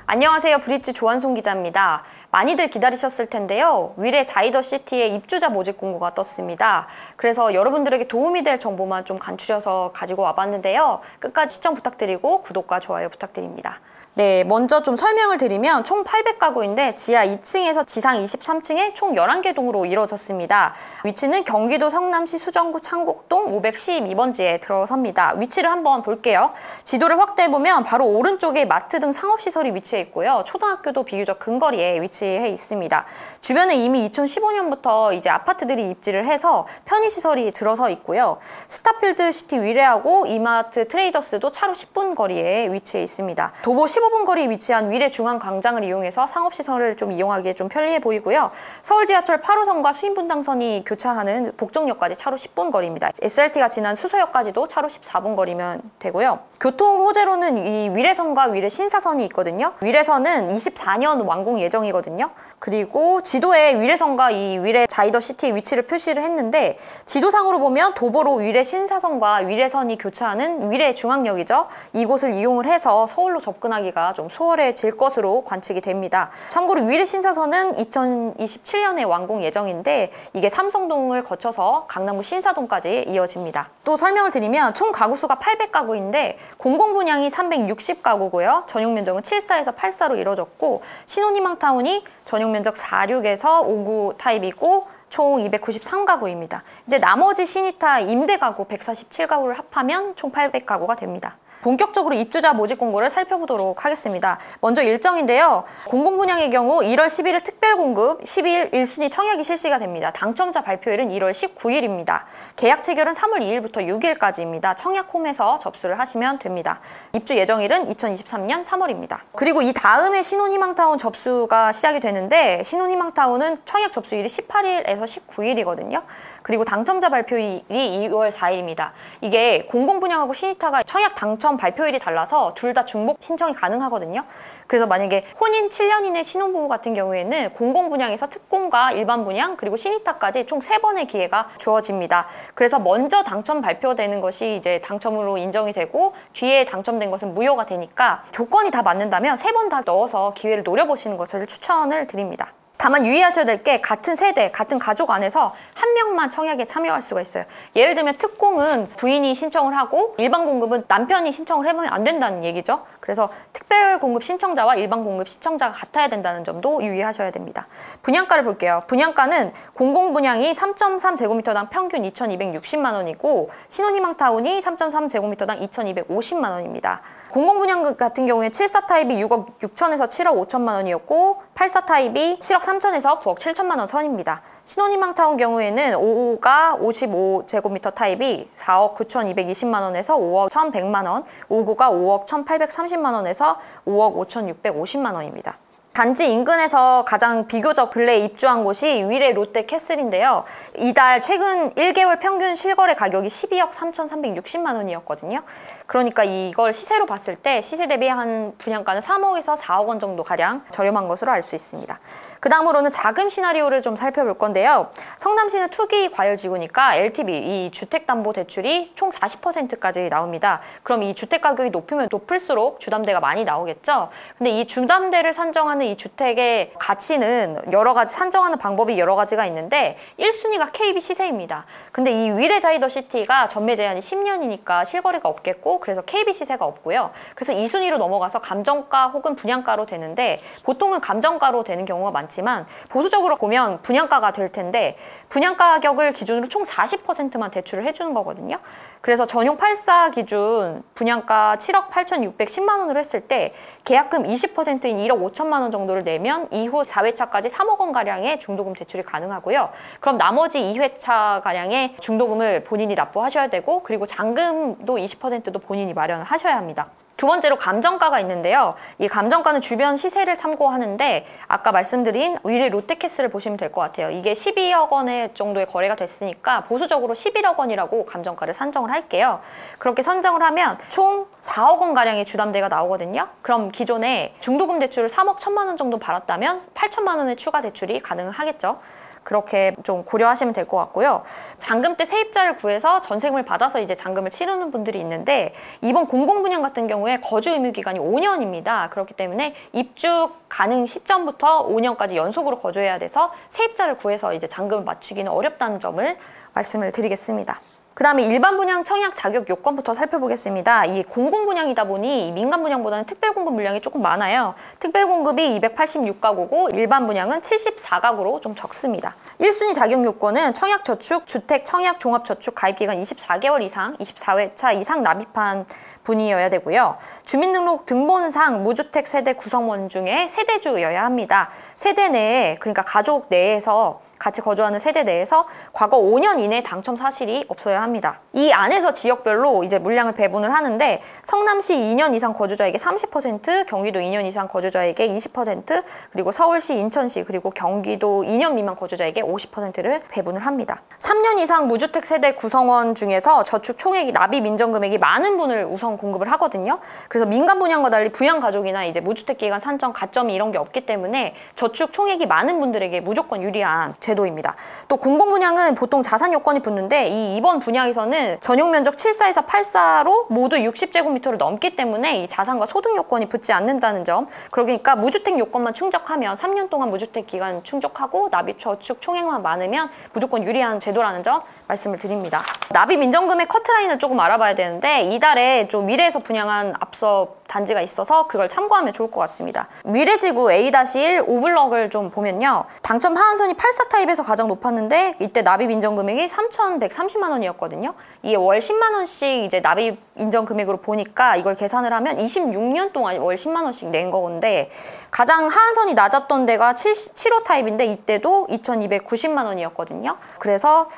안녕하세요. 브릿지 조한송 기자입니다. 많이들 기다리셨을 텐데요. 위례 자이더시티의 입주자 모집 공고가 떴습니다. 그래서 여러분들에게 도움이 될 정보만 좀 간추려서 가지고 와봤는데요. 끝까지 시청 부탁드리고 구독과 좋아요 부탁드립니다. 네, 먼저 좀 설명을 드리면 총 800가구인데 지하 2층에서 지상 23층에 총 11개 동으로 이루어졌습니다. 위치는 경기도 성남시 수정구 창곡동 512번지에 들어섭니다. 위치를 한번 볼게요. 지도를 확대해보면 바로 오른쪽에 마트 등 상업시설이 위치해 있고요. 초등학교도 비교적 근거리에 위치해 있습니다. 주변에 이미 2015년부터 이제 아파트들이 입지를 해서 편의시설이 들어서 있고요. 스타필드 시티 위례하고 이마트 트레이더스도 차로 10분 거리에 위치해 있습니다. 도보 15분 거리에 위치한 위례 중앙광장을 이용해서 상업시설을 좀 이용하기에 좀 편리해 보이고요. 서울 지하철 8호선과 수인분당선이 교차하는 복정역까지 차로 10분 거리입니다. SRT가 지난 수서역까지도 차로 14분 거리면 되고요. 교통 호재로는 이 위례선과 위례 신사선이 있거든요. 위례선은 24년 완공 예정이거든요. 그리고 지도에 위례선과 이 위례 자이더시티의 위치를 표시를 했는데 지도상으로 보면 도보로 위례 신사선과 위례선이 교차하는 위례 중앙역이죠. 이곳을 이용을 해서 서울로 접근하기가 좀 수월해질 것으로 관측이 됩니다. 참고로 위례 신사선은 2027년에 완공 예정인데 이게 삼성동을 거쳐서 강남구 신사동까지 이어집니다. 또 설명을 드리면 총 가구수가 800가구인데 공공분양이 360가구고요. 전용면적은 74에서 84로 이루어졌고 신혼희망타운이 전용면적 46에서 59 타입이고 총 293가구입니다. 이제 나머지 신이타 임대가구 147가구를 합하면 총 800가구가 됩니다. 본격적으로 입주자 모집 공고를 살펴보도록 하겠습니다. 먼저 일정인데요. 공공분양의 경우 1월 11일 특별공급, 12일 1순위 청약이 실시가 됩니다. 당첨자 발표일은 1월 19일입니다. 계약 체결은 3월 2일부터 6일까지입니다. 청약홈에서 접수를 하시면 됩니다. 입주 예정일은 2023년 3월입니다. 그리고 이 다음에 신혼희망타운 접수가 시작이 되는데 신혼희망타운은 청약 접수일이 18일에서 19일이거든요. 그리고 당첨자 발표일이 2월 4일입니다. 이게 공공분양하고 신이타가 청약 당첨 발표일이 달라서 둘 다 중복 신청이 가능하거든요. 그래서 만약에 혼인 7년인의 신혼부부 같은 경우에는 공공분양에서 특공과 일반 분양 그리고 신이타까지 총 3번의 기회가 주어집니다. 그래서 먼저 당첨 발표되는 것이 이제 당첨으로 인정이 되고 뒤에 당첨된 것은 무효가 되니까 조건이 다 맞는다면 3번 다 넣어서 기회를 노려보시는 것을 추천을 드립니다. 다만 유의하셔야 될 게 같은 세대, 같은 가족 안에서 한 명만 청약에 참여할 수가 있어요. 예를 들면 특공은 부인이 신청을 하고 일반 공급은 남편이 신청을 해보면 안 된다는 얘기죠. 그래서 특별 공급 신청자와 일반 공급 신청자가 같아야 된다는 점도 유의하셔야 됩니다. 분양가를 볼게요. 분양가는 공공분양이 3.3제곱미터당 평균 2,260만 원이고 신혼희망타운이 3.3제곱미터당 2,250만 원입니다. 공공분양 같은 경우에 74 타입이 6억 6천에서 7억 5천만 원이었고 84 타입이 7억 3천에서 9억 7천만 원 선입니다. 신혼희망타운 경우에는 5호가 55제곱미터 타입이 4억 9,220만 원에서 5억 1,100만 원, 5구가 5억 1,830만 원에서 5억 5,650만 원입니다. 단지 인근에서 가장 비교적 근래에 입주한 곳이 위례 롯데캐슬인데요. 이달 최근 1개월 평균 실거래 가격이 12억 3,360만 원이었거든요. 그러니까 이걸 시세로 봤을 때 시세 대비 한 분양가는 3억에서 4억 원 정도 가량 저렴한 것으로 알 수 있습니다. 그 다음으로는 자금 시나리오를 좀 살펴볼 건데요. 성남시는 투기 과열지구니까 LTV, 이 주택담보대출이 총 40%까지 나옵니다. 그럼 이 주택 가격이 높으면 높을수록 주담대가 많이 나오겠죠. 근데 이 주담대를 산정하는 이 주택의 가치는 여러 가지 산정하는 방법이 여러 가지가 있는데 1순위가 KB 시세입니다. 근데 이 위례 자이더시티가 전매 제한이 10년이니까 실거래가 없겠고 그래서 KB 시세가 없고요. 그래서 2순위로 넘어가서 감정가 혹은 분양가로 되는데 보통은 감정가로 되는 경우가 많지만 보수적으로 보면 분양가가 될 텐데 분양가 가격을 기준으로 총 40%만 대출을 해주는 거거든요. 그래서 전용 84 기준 분양가 7억 8,610만 원으로 했을 때 계약금 20%인 1억 5천만 원 정도를 내면 이후 4회차까지 3억 원가량의 중도금 대출이 가능하고요. 그럼 나머지 2회차가량의 중도금을 본인이 납부하셔야 되고 그리고 잔금도 20%도 본인이 마련을 하셔야 합니다. 두 번째로 감정가가 있는데요. 이 감정가는 주변 시세를 참고하는데 아까 말씀드린 위례 롯데캐슬을 보시면 될 것 같아요. 이게 12억 원의 정도의 거래가 됐으니까 보수적으로 11억 원이라고 감정가를 산정을 할게요. 그렇게 선정을 하면 총 4억 원가량의 주담대가 나오거든요. 그럼 기존에 중도금 대출을 3억 1천만 원 정도 받았다면 8천만 원의 추가 대출이 가능하겠죠. 그렇게 좀 고려하시면 될 것 같고요. 잔금 때 세입자를 구해서 전세금을 받아서 이제 잔금을 치르는 분들이 있는데 이번 공공분양 같은 경우에 거주 의무 기간이 5년입니다. 그렇기 때문에 입주 가능 시점부터 5년까지 연속으로 거주해야 돼서 세입자를 구해서 이제 잔금을 맞추기는 어렵다는 점을 말씀을 드리겠습니다. 그 다음에 일반 분양 청약 자격 요건부터 살펴보겠습니다. 이 공공분양이다 보니 민간 분양보다는 특별공급 물량이 조금 많아요. 특별공급이 286가구고 일반 분양은 74가구로 좀 적습니다. 1순위 자격 요건은 청약저축, 주택, 청약, 종합저축 가입기간 24개월 이상, 24회차 이상 납입한 분이어야 되고요. 주민등록 등본상 무주택 세대 구성원 중에 세대주여야 합니다. 세대 내에, 그러니까 가족 내에서 같이 거주하는 세대 내에서 과거 5년 이내 당첨 사실이 없어야 합니다. 이 안에서 지역별로 이제 물량을 배분을 하는데 성남시 2년 이상 거주자에게 30%, 경기도 2년 이상 거주자에게 20%, 그리고 서울시, 인천시, 그리고 경기도 2년 미만 거주자에게 50%를 배분을 합니다. 3년 이상 무주택 세대 구성원 중에서 저축 총액이 납입 인정 금액이 많은 분을 우선 공급을 하거든요. 그래서 민간 분양과 달리 부양 가족이나 이제 무주택 기간 산정 가점이 이런 게 없기 때문에 저축 총액이 많은 분들에게 무조건 유리한 제도입니다. 또 공공분양은 보통 자산 요건이 붙는데 이번 분양에서는 전용 면적 74에서 84로 모두 60제곱미터를 넘기 때문에 이 자산과 소득 요건이 붙지 않는다는 점. 그러니까 무주택 요건만 충족하면 3년 동안 무주택 기간 충족하고 납입 저축 총액만 많으면 무조건 유리한 제도라는 점 말씀을 드립니다. 납입 인정금액 커트라인을 조금 알아봐야 되는데 이달에 좀 미래에서 분양한 앞서 단지가 있어서 그걸 참고하면 좋을 것 같습니다. 미래지구 A-1 오블럭을 좀 보면요. 당첨 하한선이 84 타입에서 가장 높았는데 이때 납입 인정 금액이 3,130만 원이었거든요. 이게 월 10만 원씩 이제 납입 인정 금액으로 보니까 이걸 계산을 하면 26년 동안 월 10만 원씩 낸 건데 가장 하한선이 낮았던 데가 7호 타입인데 이때도 2,290만 원이었거든요. 그래서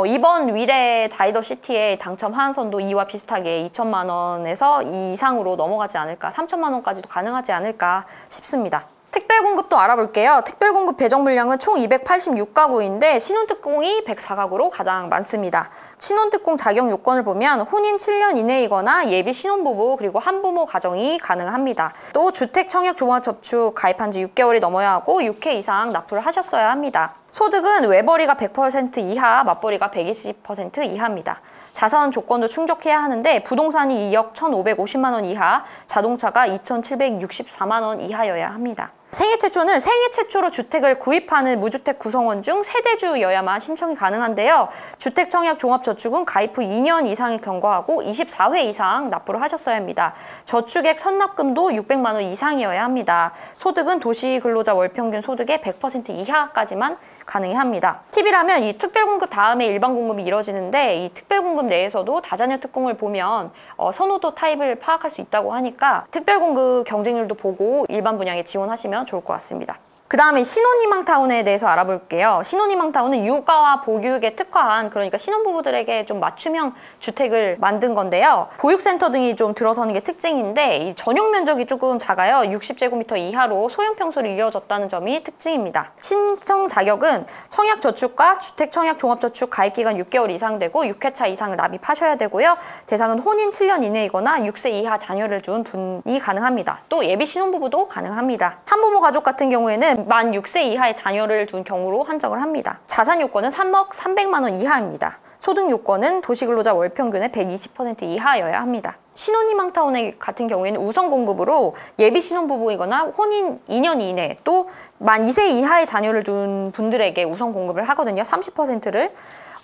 이번 위례 다이더시티의 당첨 하한선도 이와 비슷하게 2천만 원에서 이 이상으로 넘어가지 않을까, 3천만 원까지도 가능하지 않을까 싶습니다. 특별공급도 알아볼게요. 특별공급 배정 물량은 총 286가구인데 신혼특공이 104가구로 가장 많습니다. 신혼특공 자격 요건을 보면 혼인 7년 이내이거나 예비 신혼부부 그리고 한부모 가정이 가능합니다. 또 주택, 청약, 종합저축 가입한 지 6개월이 넘어야 하고 6회 이상 납부를 하셨어야 합니다. 소득은 외벌이가 100% 이하, 맞벌이가 120% 이하입니다. 자선 조건도 충족해야 하는데 부동산이 2억 1,550만 원 이하, 자동차가 2,764만 원 이하여야 합니다. 생애 최초는 생애 최초로 주택을 구입하는 무주택 구성원 중 세대주여야만 신청이 가능한데요. 주택, 청약, 종합저축은 가입 후 2년 이상이 경과하고 24회 이상 납부를 하셨어야 합니다. 저축액 선납금도 600만 원 이상이어야 합니다. 소득은 도시근로자 월평균 소득의 100% 이하까지만 가능합니다. 팁이라면 이 특별공급 다음에 일반공급이 이뤄지는데 이 특별공급 내에서도 다자녀 특공을 보면 선호도 타입을 파악할 수 있다고 하니까 특별공급 경쟁률도 보고 일반 분양에 지원하시면 좋을 것 같습니다. 그 다음에 신혼희망타운에 대해서 알아볼게요. 신혼희망타운은 육아와 보육에 특화한, 그러니까 신혼부부들에게 좀 맞춤형 주택을 만든 건데요. 보육센터 등이 좀 들어서는 게 특징인데 이 전용 면적이 조금 작아요. 60제곱미터 이하로 소형평수로 이루어졌다는 점이 특징입니다. 신청 자격은 청약저축과 주택, 청약, 종합저축 가입기간 6개월 이상 되고 6회차 이상을 납입하셔야 되고요. 대상은 혼인 7년 이내이거나 6세 이하 자녀를 둔 분이 가능합니다. 또 예비 신혼부부도 가능합니다. 한부모 가족 같은 경우에는 만 6세 이하의 자녀를 둔 경우로 한정을 합니다. 자산 요건은 3억 300만 원 이하입니다. 소득 요건은 도시근로자 월평균의 120% 이하여야 합니다. 신혼희망타운 같은 경우에는 우선 공급으로 예비 신혼부부이거나 혼인 2년 이내 또 만 2세 이하의 자녀를 둔 분들에게 우선 공급을 하거든요. 30%를.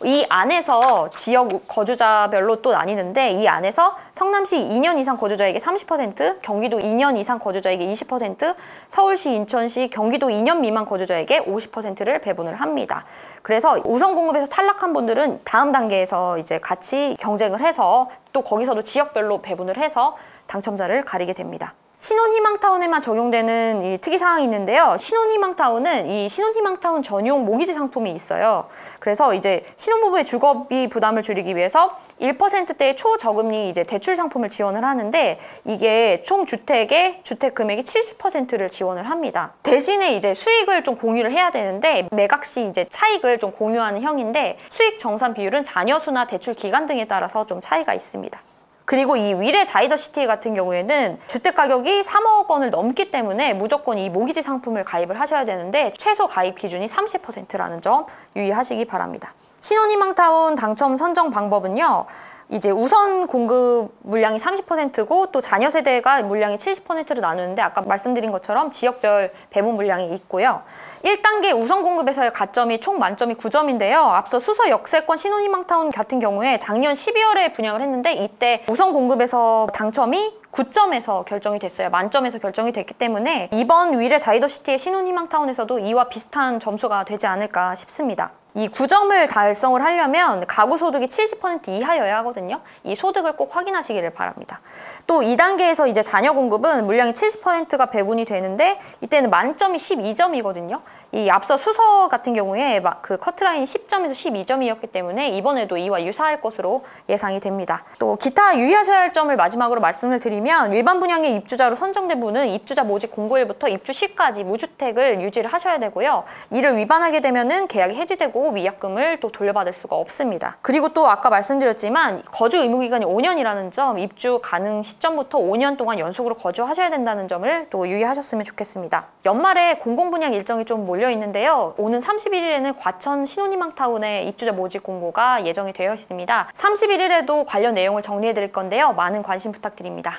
이 안에서 지역 거주자별로 또 나뉘는데 이 안에서 성남시 2년 이상 거주자에게 30%, 경기도 2년 이상 거주자에게 20%, 서울시, 인천시, 경기도 2년 미만 거주자에게 50%를 배분을 합니다. 그래서 우선 공급에서 탈락한 분들은 다음 단계에서 이제 같이 경쟁을 해서 또 거기서도 지역별로 배분을 해서 당첨자를 가리게 됩니다. 신혼희망타운에만 적용되는 이 특이사항이 있는데요. 신혼희망타운은 이 신혼희망타운 전용 모기지 상품이 있어요. 그래서 이제 신혼부부의 주거비 부담을 줄이기 위해서 1%대의 초저금리 이제 대출 상품을 지원을 하는데 이게 총 주택의 주택 금액이 70%를 지원을 합니다. 대신에 이제 수익을 좀 공유를 해야 되는데 매각 시 이제 차익을 좀 공유하는 형인데 수익 정산 비율은 자녀 수나 대출 기간 등에 따라서 좀 차이가 있습니다. 그리고 이 위례 자이더시티 같은 경우에는 주택 가격이 3억 원을 넘기 때문에 무조건 이 모기지 상품을 가입을 하셔야 되는데 최소 가입 기준이 30%라는 점 유의하시기 바랍니다. 신혼희망타운 당첨 선정 방법은요. 이제 우선 공급 물량이 30%고 또 자녀 세대가 물량이 70%로 나누는데 아까 말씀드린 것처럼 지역별 배분 물량이 있고요. 1단계 우선 공급에서의 가점이 총 만점이 9점인데요. 앞서 수서 역세권 신혼희망타운 같은 경우에 작년 12월에 분양을 했는데 이때 우선 공급에서 당첨이 9점에서 결정이 됐어요. 만점에서 결정이 됐기 때문에 이번 위례 자이더시티의 신혼희망타운에서도 이와 비슷한 점수가 되지 않을까 싶습니다. 이 9점을 달성을 하려면 가구 소득이 70% 이하여야 하거든요. 이 소득을 꼭 확인하시기를 바랍니다. 또 2단계에서 이제 자녀 공급은 물량이 70%가 배분이 되는데 이때는 만점이 12점이거든요. 이 앞서 수서 같은 경우에 그 커트라인이 10점에서 12점이었기 때문에 이번에도 이와 유사할 것으로 예상이 됩니다. 또 기타 유의하셔야 할 점을 마지막으로 말씀을 드리면 일반 분양의 입주자로 선정된 분은 입주자 모집 공고일부터 입주 시까지 무주택을 유지를 하셔야 되고요. 이를 위반하게 되면은 계약이 해지되고 위약금을 또 돌려받을 수가 없습니다. 그리고 또 아까 말씀드렸지만 거주 의무기간이 5년이라는 점, 입주 가능 시점부터 5년 동안 연속으로 거주하셔야 된다는 점을 또 유의하셨으면 좋겠습니다. 연말에 공공분양 일정이 좀 몰려 있는데요. 오는 31일에는 과천 신혼희망타운의 입주자 모집 공고가 예정이 되어 있습니다. 31일에도 관련 내용을 정리해 드릴 건데요. 많은 관심 부탁드립니다.